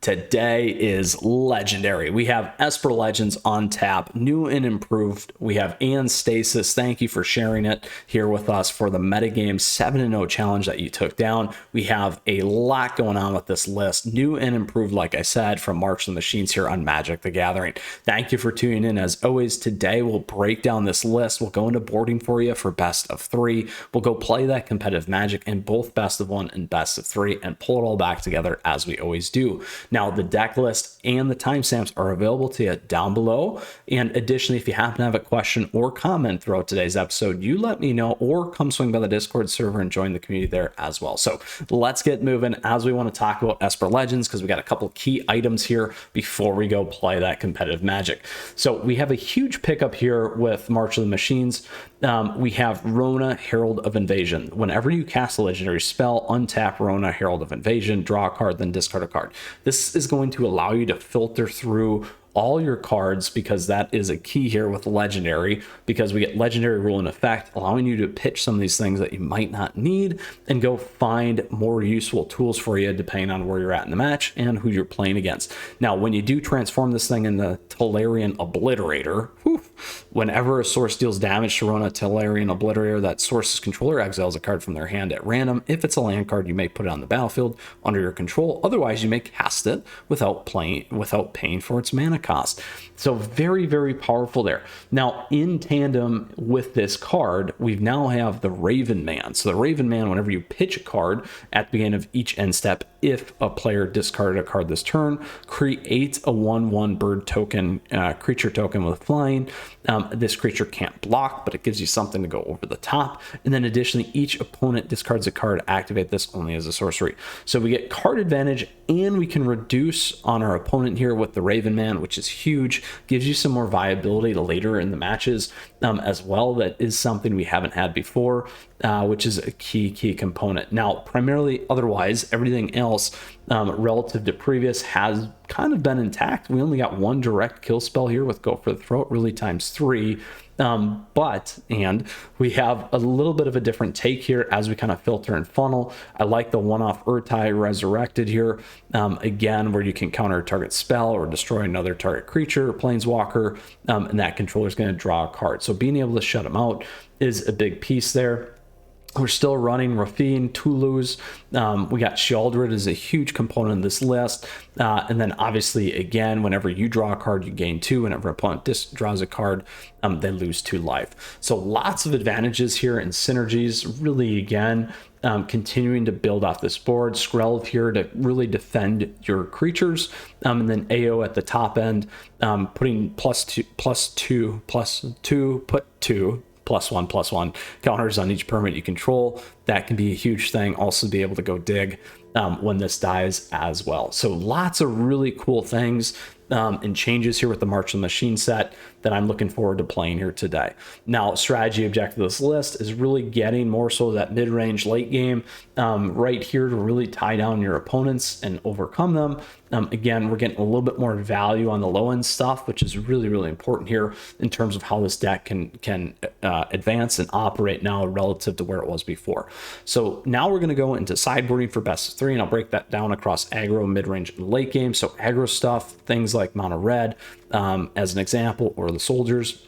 today is legendary. We have Esper Legends on tap, new and improved. We have Ann Stasis. Thank you for sharing it here with us for the metagame 7-0 challenge that you took down. We have a lot going on with this list, new and improved, like I said, from March of the Machines here on Magic the Gathering. Thank you for tuning in. As always, today we'll break down this list. We'll go into boarding for you for best of 3. We'll go play that competitive Magic in both best of 1 and best of 3 and pull it all back together as we always do. Now, the deck list and the timestamps are available to you down below. And additionally, if you happen to have a question or comment throughout today's episode, you let me know, or come swing by the Discord server and join the community there as well. So let's get moving as we want to talk about Esper Legends, because we got a couple key items here before we go play that competitive Magic. So we have a huge pickup here with March of the Machines. We have Rona, Herald of Invasion. Whenever you cast a legendary spell, untap Rona, Herald of Invasion, draw a card, then discard a card. This is going to allow you to filter through all your cards, because that is a key here with legendary, because we get legendary rule in effect, allowing you to pitch some of these things that you might not need and go find more useful tools for you depending on where you're at in the match and who you're playing against. Now, when you do transform this thing into Tolarian Obliterator, whenever a source deals damage to Rona Tolarian Obliterator, that source's controller exiles a card from their hand at random. If it's a land card, you may put it on the battlefield under your control. Otherwise, you may cast it without paying for its mana cost. So very, very powerful there. Now, in tandem with this card, we now have the Raven Man. So the Raven Man, whenever you pitch a card at the beginning of each end step, if a player discarded a card this turn, create a 1/1 bird token, creature token with flying. This creature can't block, but it gives you something to go over the top. And then additionally, each opponent discards a card. Activate this only as a sorcery. So we get card advantage, and we can reduce on our opponent here with the Raven Man, which is huge. Gives you some more viability later in the matches as well. That is something we haven't had before, which is a key component. Now, primarily otherwise, everything else relative to previous has kind of been intact. We only got one direct kill spell here with Go for the Throat, really times 3. And we have a little bit of a different take here as we kind of filter and funnel. I like the one-off Urtai Resurrected here, again, where you can counter a target spell or destroy another target creature or planeswalker, and that controller is going to draw a card. So being able to shut them out is a big piece there. We're still running Rafine, Toulouse. We got Sheoldred is a huge component of this list. And then obviously, again, whenever you draw a card, you gain 2. Whenever an opponent draws a card, they lose 2 life. So lots of advantages here and synergies. Really, again, continuing to build off this board. Skrelv here to really defend your creatures. And then AO at the top end, putting +2, put 2. +1/+1 counters on each permanent you control. That can be a huge thing. Also be able to go dig when this dies as well. So lots of really cool things and changes here with the March of the Machine set that I'm looking forward to playing here today. Now, strategy objective of this list is really getting more so that mid-range late game right here to really tie down your opponents and overcome them. Again, we're getting a little bit more value on the low end stuff, which is really, really important here in terms of how this deck can advance and operate now relative to where it was before. So now we're going to go into sideboarding for best of 3, and I'll break that down across aggro, mid-range, and late game. So aggro stuff, things like Mono Red, as an example, or the soldiers.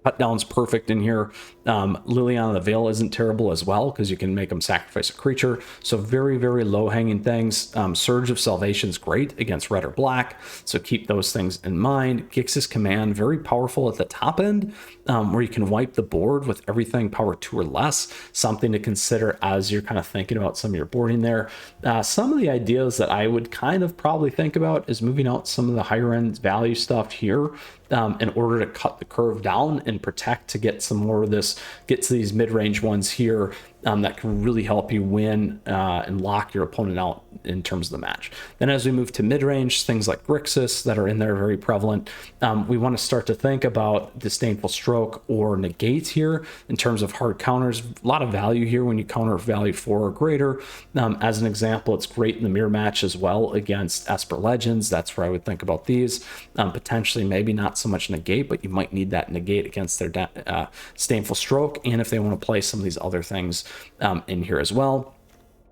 Cut down's perfect in here. Liliana the Veil isn't terrible as well, because you can make them sacrifice a creature. So very, very low hanging things. Surge of Salvation is great against red or black, so keep those things in mind. Gix's Command, very powerful at the top end, where you can wipe the board with everything power 2 or less. Something to consider as you're kind of thinking about some of your boarding there. Some of the ideas that I would kind of probably think about is moving out some of the higher end value stuff here, in order to cut the curve down and protect to get some more of this, get to these mid-range ones here that can really help you win and lock your opponent out in terms of the match. Then as we move to mid-range, things like Grixis that are in there, very prevalent. We want to start to think about Disdainful Stroke or Negate here in terms of hard counters. A lot of value here when you counter value 4 or greater. As an example, it's great in the mirror match as well against Esper Legends. That's where I would think about these. Potentially, maybe not so much Negate, but you might need that Negate against their Disdainful Stroke, and if they want to play some of these other things in here as well.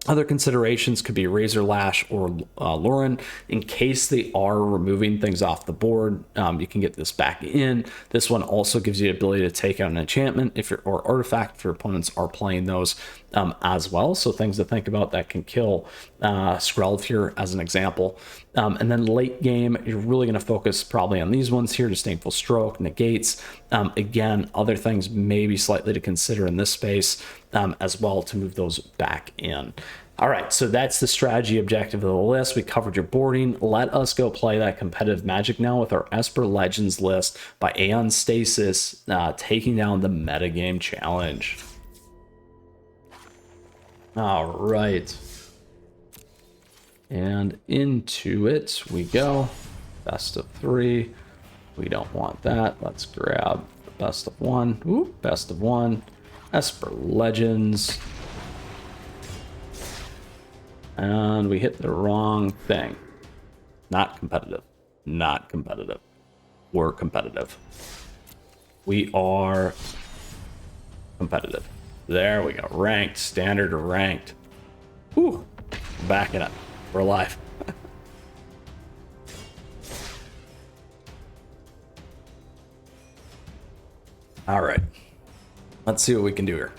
Other considerations could be Razor Lash or Lauren. In case they are removing things off the board, you can get this back in. This one also gives you the ability to take out an enchantment if you're, or artifact if your opponents are playing those as well. So things to think about that can kill Skrelv here as an example. And then late game, you're really going to focus probably on these ones here: Disdainful Stroke, Negates. Again, other things maybe slightly to consider in this space as well to move those back in. All right, so that's the strategy objective of the list. We covered your boarding. Let us go play that competitive Magic now with our Esper Legends list by Aeon Stasis, taking down the Metagame Challenge. All right. And into it we go. Best of 3. We don't want that. Let's grab the best of 1. Ooh, best of 1. Esper Legends. And we hit the wrong thing. Not competitive. Not competitive. We're competitive. We are competitive. There we go. Ranked. Standard or ranked. Whew. We're back in it. We're alive. All right. Let's see what we can do here.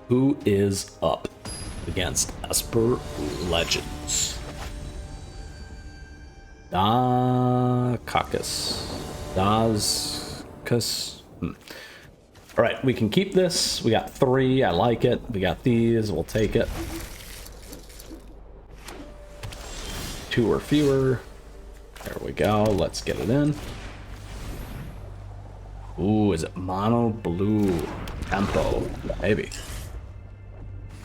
Who is up against Esper Legends? Dazcus. All right, we can keep this. We got 3. I like it. We got these. We'll take it. 2 or fewer. There we go. Let's get it in. Ooh, is it mono blue tempo? Maybe.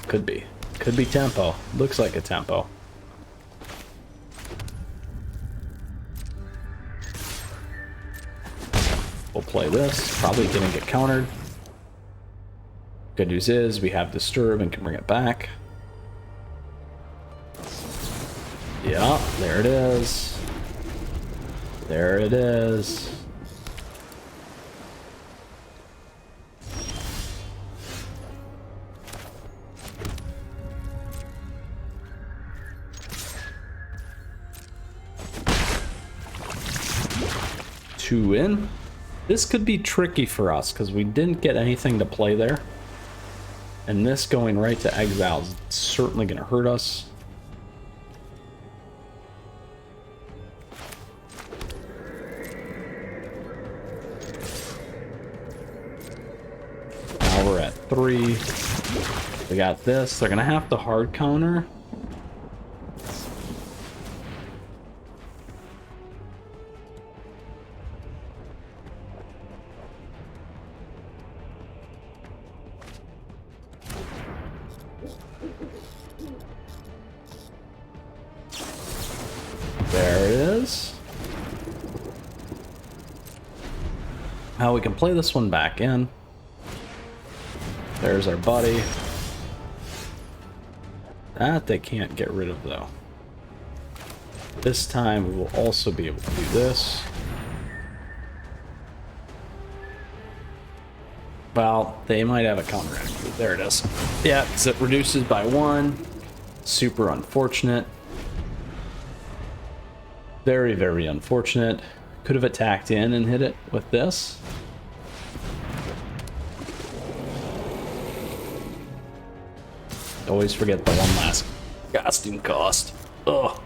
Could be. Could be tempo. Looks like a tempo. We'll play this. Probably didn't get countered. Good news is we have Disturb and can bring it back. Yeah, there it is. There it is. Two in. This could be tricky for us because we didn't get anything to play there. And this going right to exile is certainly going to hurt us. Now we're at 3. We got this. They're going to have to hard counter. There it is. Now we can play this one back in. There's our buddy. That they can't get rid of though. This time we will also be able to do this. Well, they might have a counteract. There it is. Yeah, because it reduces by 1. Super unfortunate. Very, very unfortunate. Could have attacked in and hit it with this. Always forget the one last costume cost. Ugh.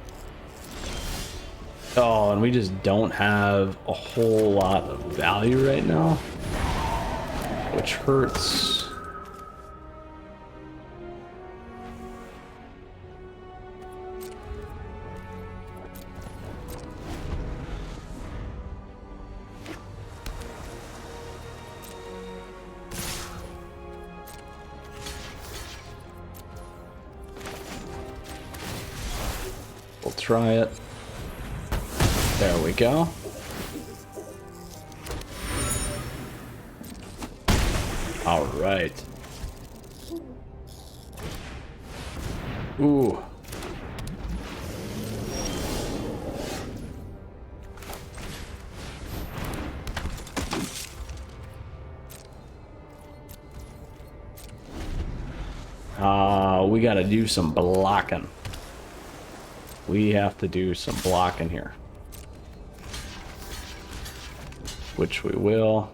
Oh, and we just don't have a whole lot of value right now, which hurts. We'll try it. There we go. All right. Ooh. we got to do some blocking. We have to do some blocking here. Which we will.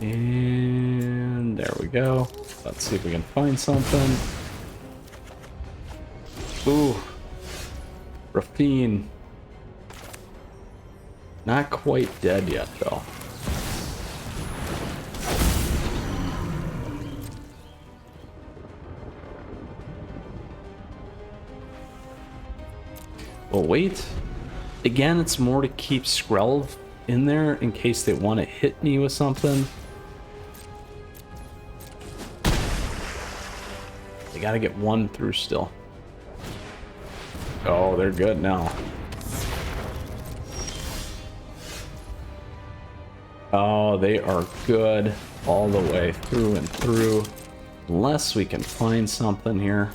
And there we go. Let's see if we can find something. Ooh. Rafine. Not quite dead yet, though. Well, wait. Again, it's more to keep Skrelv in there in case they want to hit me with something. They got to get one through still. Oh, they're good now. Oh, they are good all the way through and through. Unless we can find something here.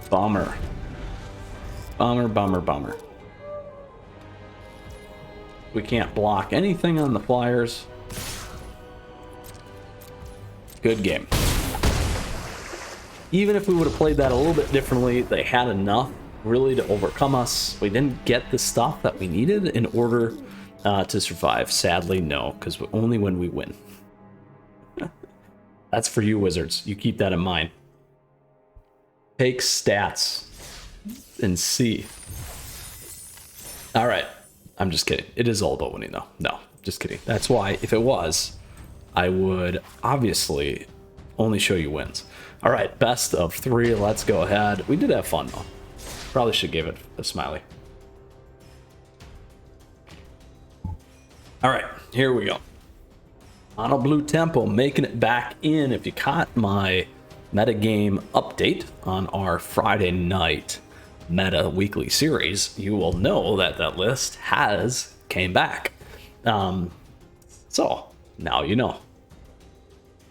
Bummer. Bummer, bummer, bummer. We can't block anything on the flyers. Good game. Even if we would have played that a little bit differently, they had enough really to overcome us. We didn't get the stuff that we needed in order to survive. Sadly, no, because only when we win. That's for you, Wizards. You keep that in mind. Take stats and see. All right. I'm just kidding. It is all about winning, though. No, just kidding. That's why, if it was, I would obviously only show you wins. All right, best of 3. Let's go ahead. We did have fun, though. Probably should give it a smiley. All right, here we go. Mono Blue Tempo making it back in. If you caught my metagame update on our Friday night meta weekly series, you will know that that list has came back. So now you know,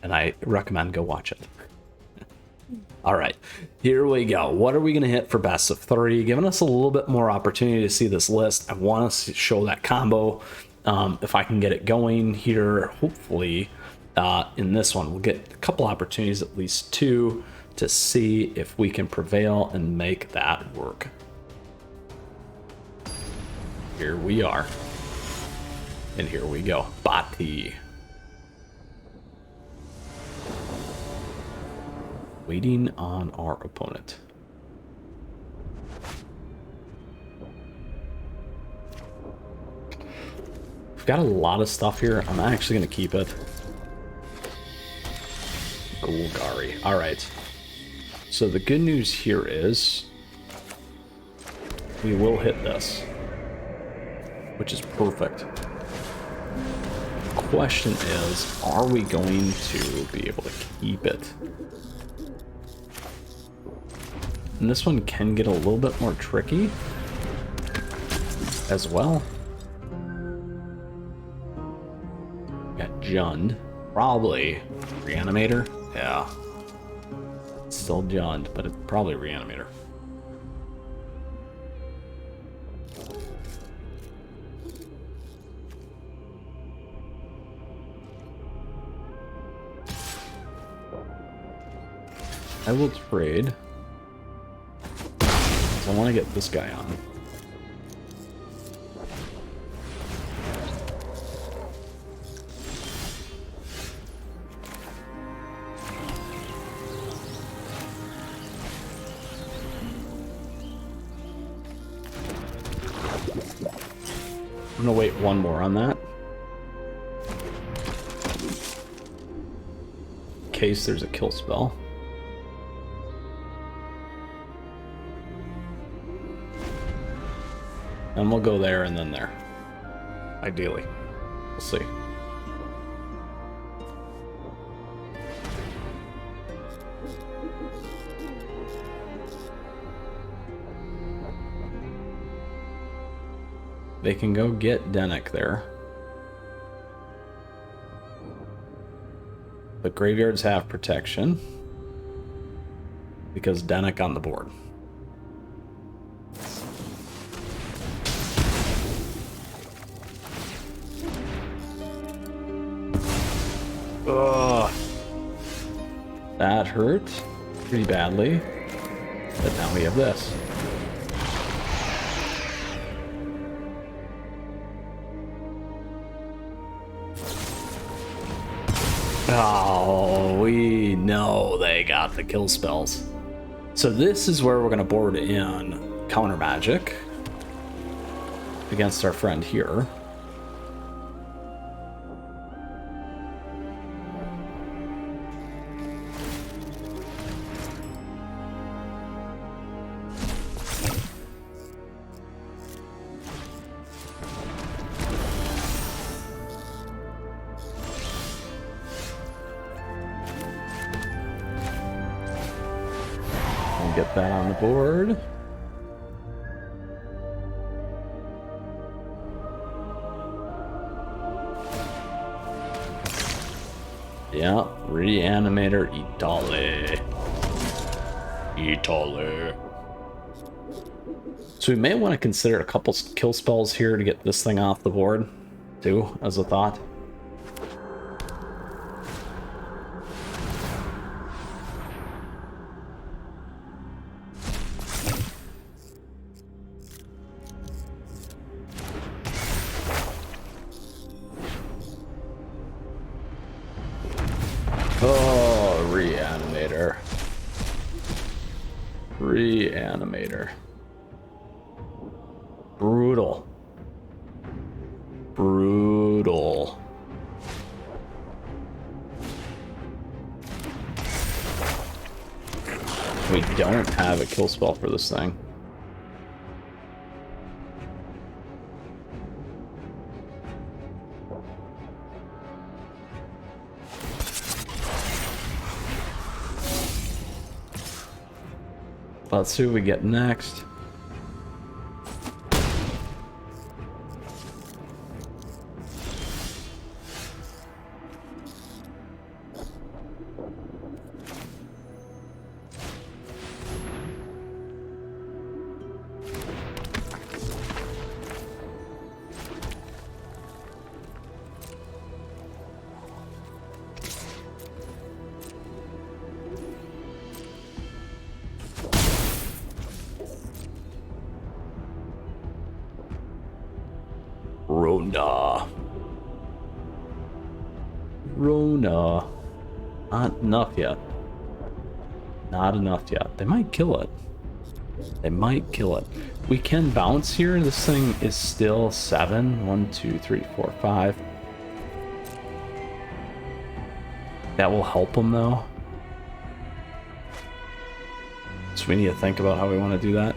and I recommend go watch it. All right, here we go. What are we going to hit for best of 3? Giving us a little bit more opportunity to see this list. I want us to show that combo. If I can get it going here, hopefully in this one, we'll get a couple opportunities, at least 2, to see if we can prevail and make that work. Here we are. And here we go. Bati. Waiting on our opponent. We've got a lot of stuff here. I'm actually going to keep it. Golgari. All right. So the good news here is we will hit this, which is perfect. The question is, are we going to be able to keep it? And this one can get a little bit more tricky as well. Got Jund. Probably Reanimator. Yeah. It's still Jund, but it's probably Reanimator. I will trade. I want to get this guy on. I'm gonna wait one more on that. In case there's a kill spell. And we'll go there and then there. Ideally. We'll see. They can go get Dennick there. But graveyards have protection because Dennick on the board. Ugh. That hurt pretty badly. But now we have this. Oh, we know they got the kill spells. So this is where we're going to board in counter magic against our friend here. Get that on the board. Yeah, Reanimator Itale. So we may want to consider a couple kill spells here to get this thing off the board, too, as a thought. Oh, Reanimator. Reanimator. Brutal. Brutal. We don't have a kill spell for this thing. Let's see what we get next. Rona. Not enough yet. Not enough yet. They might kill it. They might kill it. We can bounce here. This thing is still 7. 1, 2, 3, 4, 5. That will help them though. So we need to think about how we want to do that.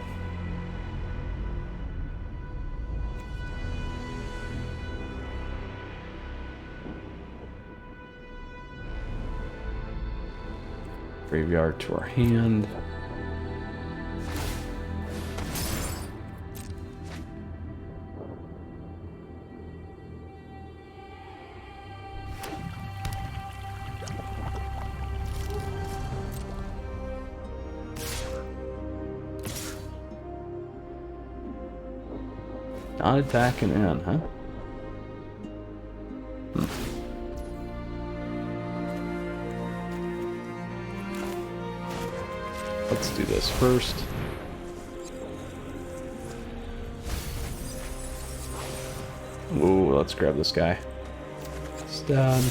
Graveyard to our hand. Not attacking in, huh? Let's do this first. Ooh, let's grab this guy. Stab.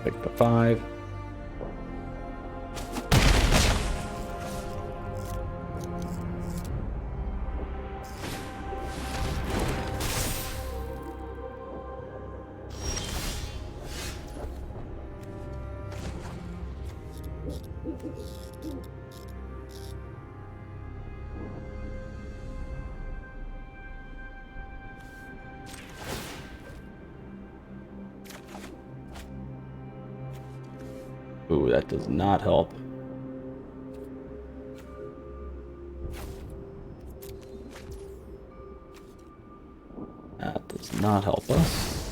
Pick the 5. Ooh, that does not help. That does not help us.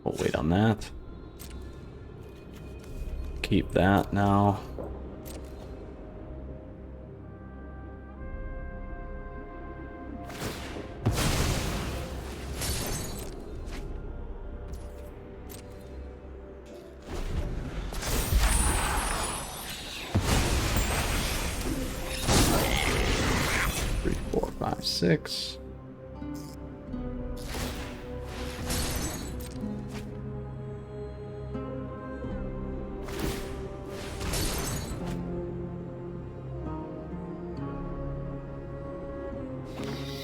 We'll wait on that. Keep that now. Three, 4, 5, 6.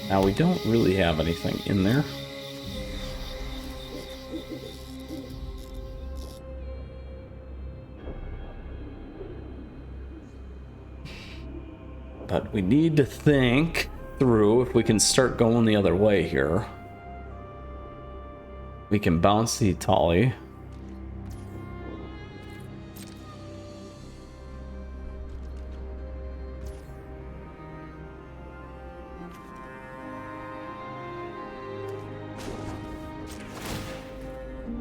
Now we don't really have anything in there. But we need to think through if we can start going the other way here. We can bounce the Itali.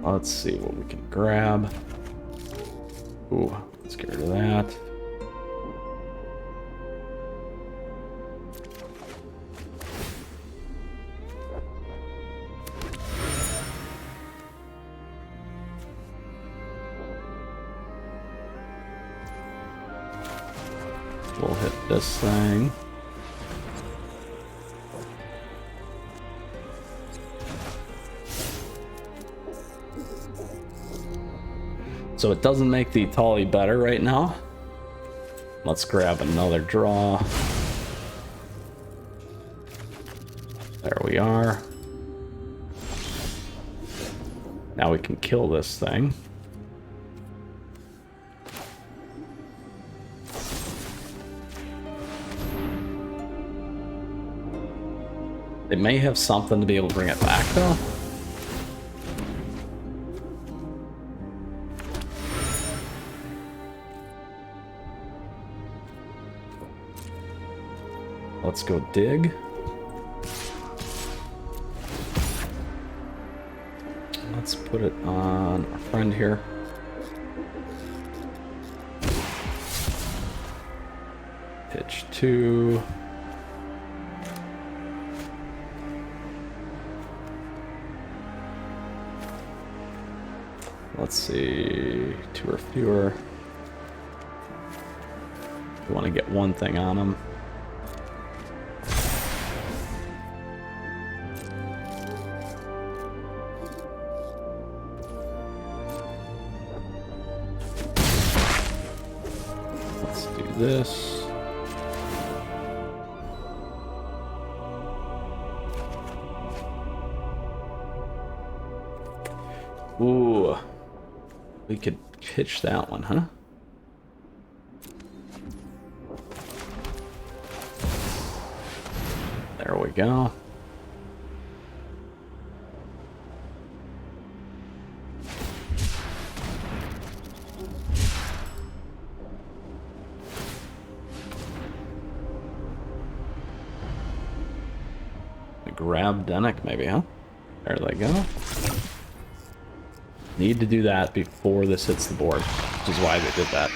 Let's see what we can grab. Ooh, let's get rid of that. We'll hit this thing. So it doesn't make the Itali better right now. Let's grab another draw. There we are. Now we can kill this thing. They may have something to be able to bring it back though. Let's go dig. Let's put it on our friend here. Pitch 2. Let's see, 2 or fewer. We want to get one thing on them. Let's do this. Ooh. We could pitch that one, huh? There we go. Grab Denick maybe, huh? There they go. Need to do that before this hits the board, which is why they did that.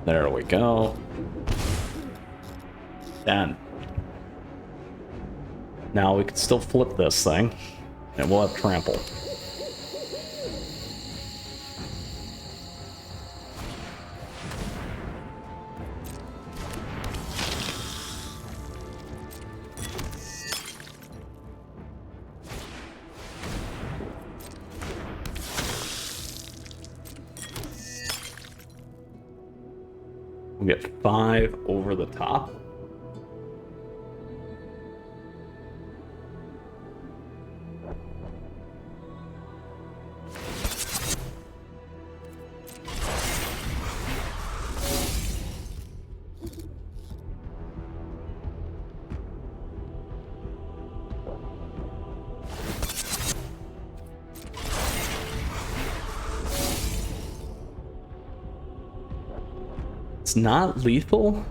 There we go. Done. Now we can still flip this thing, and we'll have trample. We get 5 over the top. It's not lethal.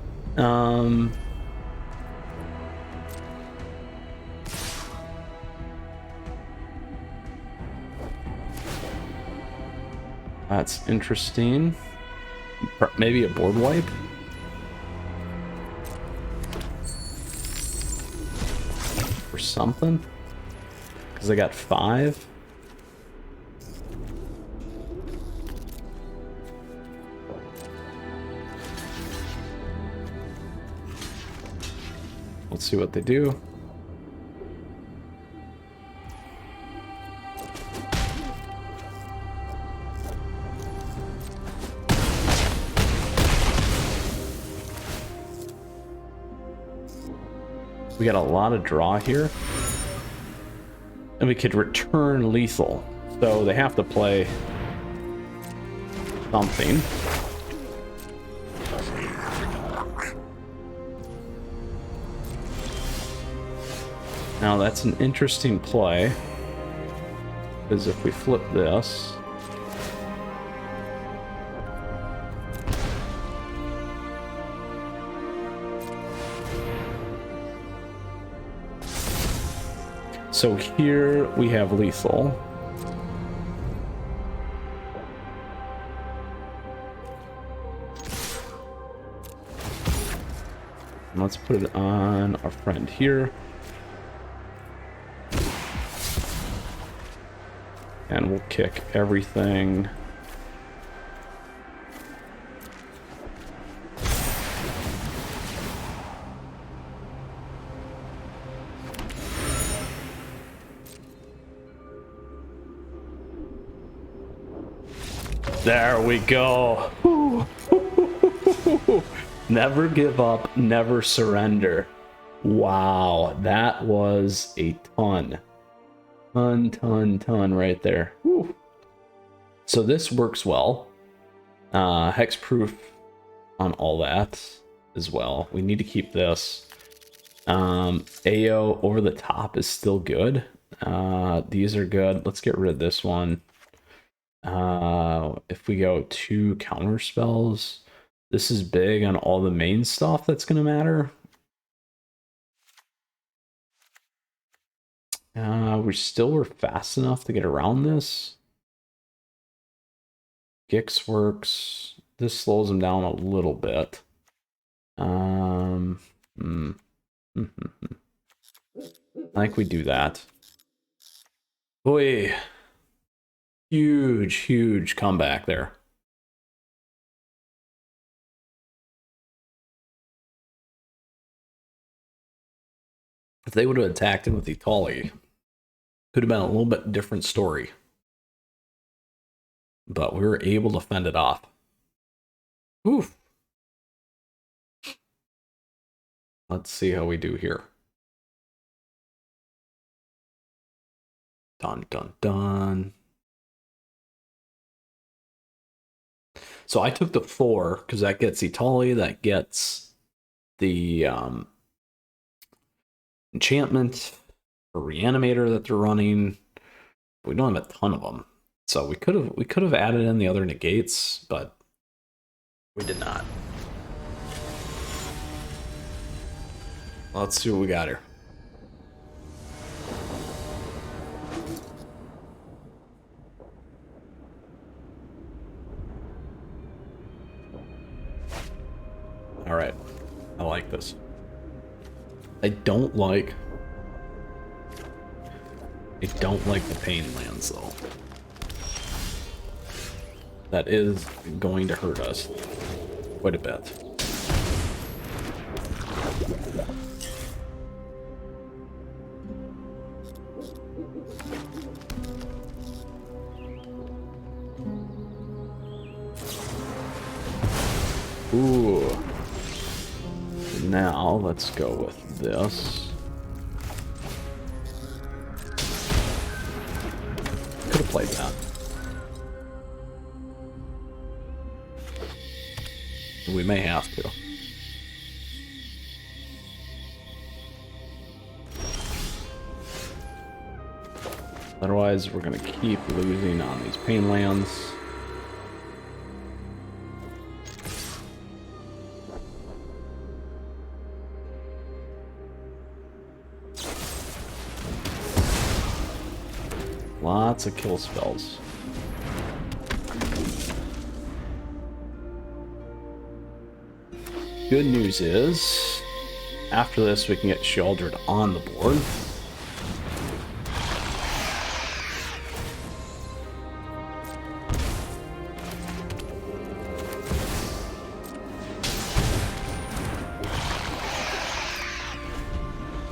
That's interesting. Maybe a board wipe. Or something. Because I got 5. Let's see what they do. We got a lot of draw here. And we could return lethal. So they have to play something. Now that's an interesting play. Because if we flip this... So here we have lethal. And let's put it on our friend here. And we'll kick everything. There we go. Never give up, never surrender. Wow, that was a ton. Ton right there. Whew. So this works well. Hexproof on all that as well. We need to keep this. AO over the top is still good. These are good. Let's get rid of this one. If we go 2 counter spells, this is big on all the main stuff that's going to matter. We're fast enough to get around this. Gix works. This slows him down a little bit. I think we do that. Boy, huge comeback there. If they would have attacked him with Italy, could have been a little bit different story. But we were able to fend it off. Oof. Let's see how we do here. Dun. So I took the 4 because that gets Italy, that gets the enchantment or Reanimator that they're running. We don't have a ton of them, so we could have added in the other negates, but we did not. Let's see what we got here. All right, I like this. I don't like the pain lands though. That is going to hurt us quite a bit. Ooh. Now let's go with this. Could have played that. We may have to. Otherwise, we're going to keep losing on these pain lands. lots of kill spells. Good news is, after this, we can get Sheoldred on the board.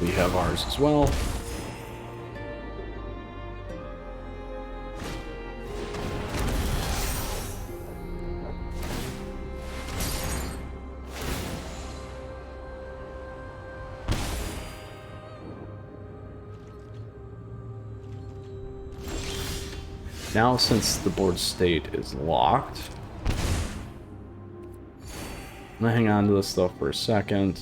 We have ours as well. Now, since the board state is locked, I'm gonna hang on to this though for a second.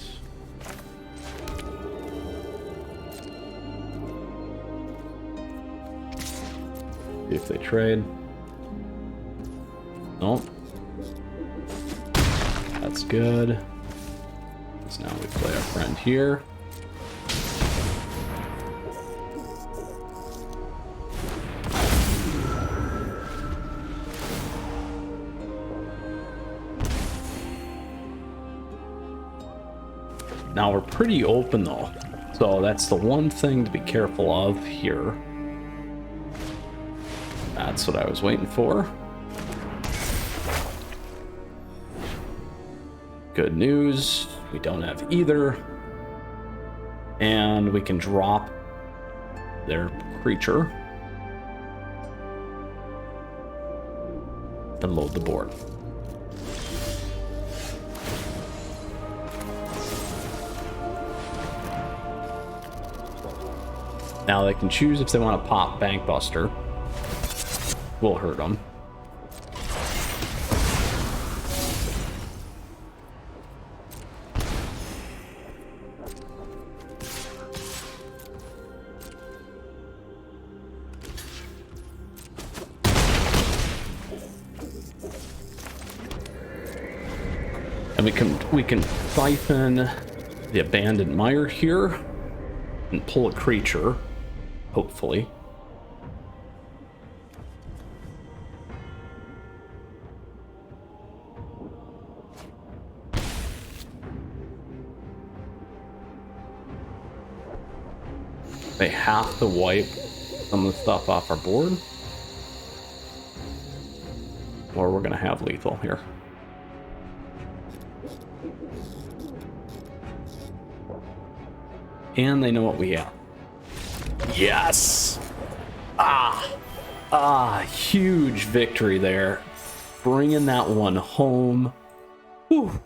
See if they trade. Nope. That's good. So now we play our friend here. Now we're pretty open though, so that's the one thing to be careful of here. That's what I was waiting for. Good news, we don't have either. And we can drop their creature and load the board. Now they can choose if they want to pop Bankbuster. We'll hurt them. And we can siphon the Abandoned Mire here and pull a creature. Hopefully. They have to wipe some of the stuff off our board, or we're gonna have lethal here. And they know what we have. Yes! Huge victory there. Bringing that one home. Whew.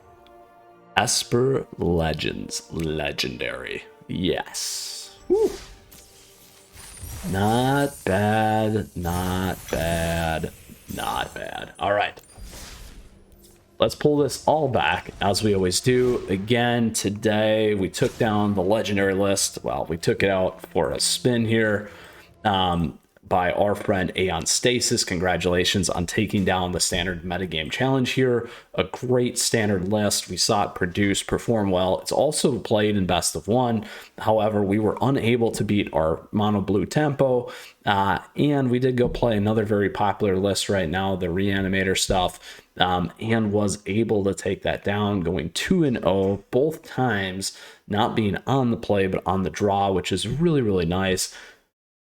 Esper Legends. Legendary. Yes. Whew. Not bad, not bad, not bad. All right. Let's pull this all back, as we always do. Again, today we took down the legendary list. Well, we took it out for a spin here by our friend Aeon Stasis. Congratulations on taking down the standard metagame challenge here. A great standard list. We saw it produce, perform well. It's also played in best of one. However, we were unable to beat our mono blue tempo. And we did go play another very popular list right now, the Reanimator stuff. And was able to take that down, going 2-0 both times, not being on the play, but on the draw, which is really, really nice.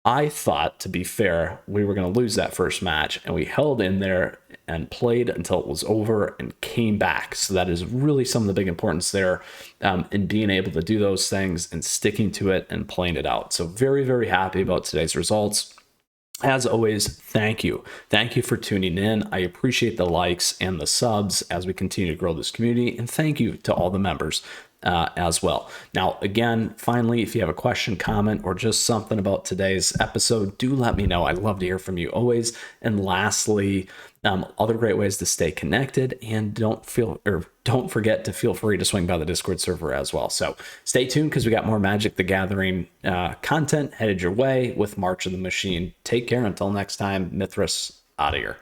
I thought, to be fair, we were going to lose that first match, and we held in there and played until it was over and came back. So that is really some of the big importance there in being able to do those things and sticking to it and playing it out. So very, very happy about today's results. As always, thank you. Thank you for tuning in. I appreciate the likes and the subs as we continue to grow this community. And thank you to all the members as well. Now, again, finally, if you have a question, comment, or just something about today's episode, do let me know. I'd love to hear from you always. And lastly, other great ways to stay connected, and don't forget to feel free to swing by the Discord server as well. So stay tuned, because we got more Magic the Gathering content headed your way with March of the Machine. Take care until next time. Mythras out of here.